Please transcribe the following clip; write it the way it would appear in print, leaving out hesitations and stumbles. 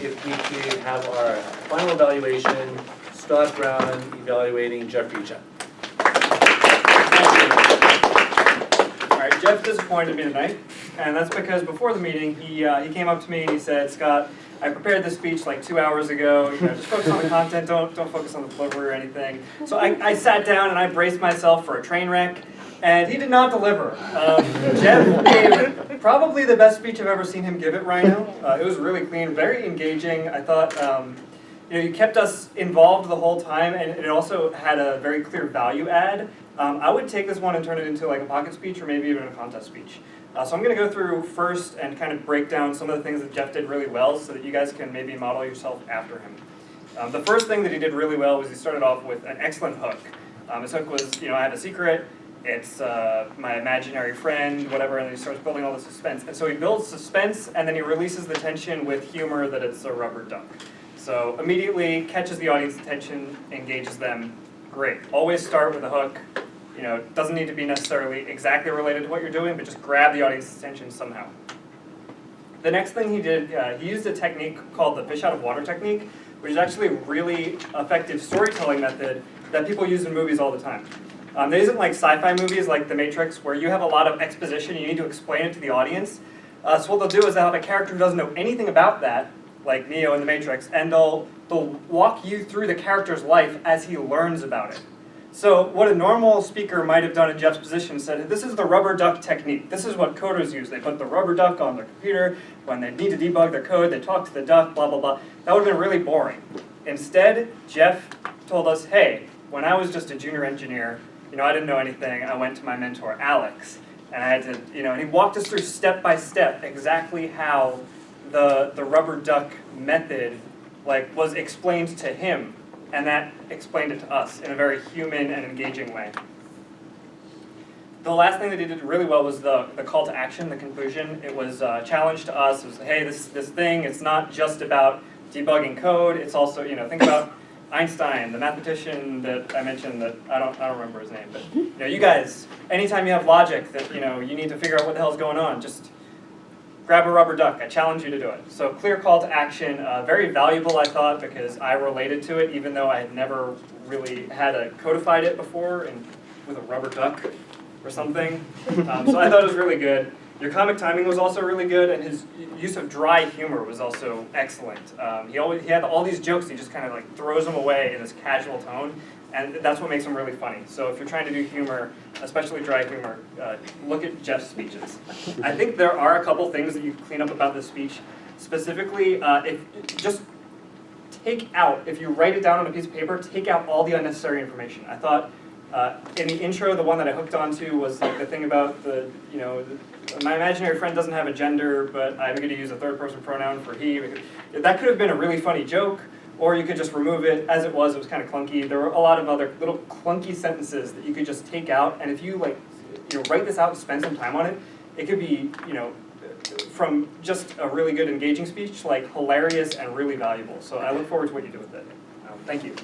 if we could have our final evaluation, Scott Brown evaluating Jeffrey Chen. All right, Jeff disappointed me tonight, and that's because before the meeting, he came up to me and he said, Scott, I prepared this speech like 2 hours ago. Just focus on the content, don't focus on the delivery or anything. So I sat down and I braced myself for a train wreck, and he did not deliver. Jeff gave probably the best speech I've ever seen him give at Rhino. It was really clean, very engaging. I thought you kept us involved the whole time, and it also had a very clear value add. I would take this one and turn it into like a pocket speech or maybe even a contest speech. So I'm going to go through first and kind of break down some of the things that Jeff did really well so that you guys can maybe model yourself after him. The first thing that he did really well was he started off with an excellent hook. His hook was, I have a secret, it's my imaginary friend, whatever, and then he starts building all the suspense. And so he builds suspense and then he releases the tension with humor that it's a rubber duck. So immediately catches the audience's attention, engages them. Great. Always start with a hook. It doesn't need to be necessarily exactly related to what you're doing, but just grab the audience's attention somehow. The next thing he did, he used a technique called the fish out of water technique, which is actually a really effective storytelling method that people use in movies all the time. There isn't like sci-fi movies like The Matrix where you have a lot of exposition and you need to explain it to the audience. So what they'll do is they'll have a character who doesn't know anything about that, like Neo in The Matrix, and they'll walk you through the character's life as he learns about it. So what a normal speaker might have done in Jeff's position said, this is the rubber duck technique. This is what coders use. They put the rubber duck on their computer. When they need to debug their code, they talk to the duck, blah, blah, blah. That would have been really boring. Instead, Jeff told us, hey, when I was just a junior engineer, I didn't know anything. I went to my mentor, Alex, and I had to, and he walked us through step by step exactly how the rubber duck method was explained to him. And that explained it to us in a very human and engaging way. The last thing that he did really well was the call to action, the conclusion. It was a challenge to us. It was, hey, this thing, it's not just about debugging code. It's also, think about Einstein, the mathematician that I mentioned that I don't remember his name. But you guys, anytime you have logic that you need to figure out what the hell's going on, just grab a rubber duck. I challenge you to do it. So clear call to action, very valuable I thought because I related to it even though I had never really had codified it before with a rubber duck or something. So I thought it was really good. Your comic timing was also really good and his use of dry humor was also excellent. He had all these jokes, he just kind of throws them away in this casual tone. And that's what makes them really funny. So if you're trying to do humor, especially dry humor, look at Jeff's speeches. I think there are a couple things that you can clean up about this speech. Specifically, if you write it down on a piece of paper, take out all the unnecessary information. I thought in the intro, the one that I hooked onto was the thing about my imaginary friend doesn't have a gender, but I'm going to use a third person pronoun for he. That could have been a really funny joke. Or you could just remove it. As it was kind of clunky. There were a lot of other little clunky sentences that you could just take out. And if you write this out and spend some time on it, it could be, from just a really good engaging speech, hilarious and really valuable. So I look forward to what you do with it. Thank you.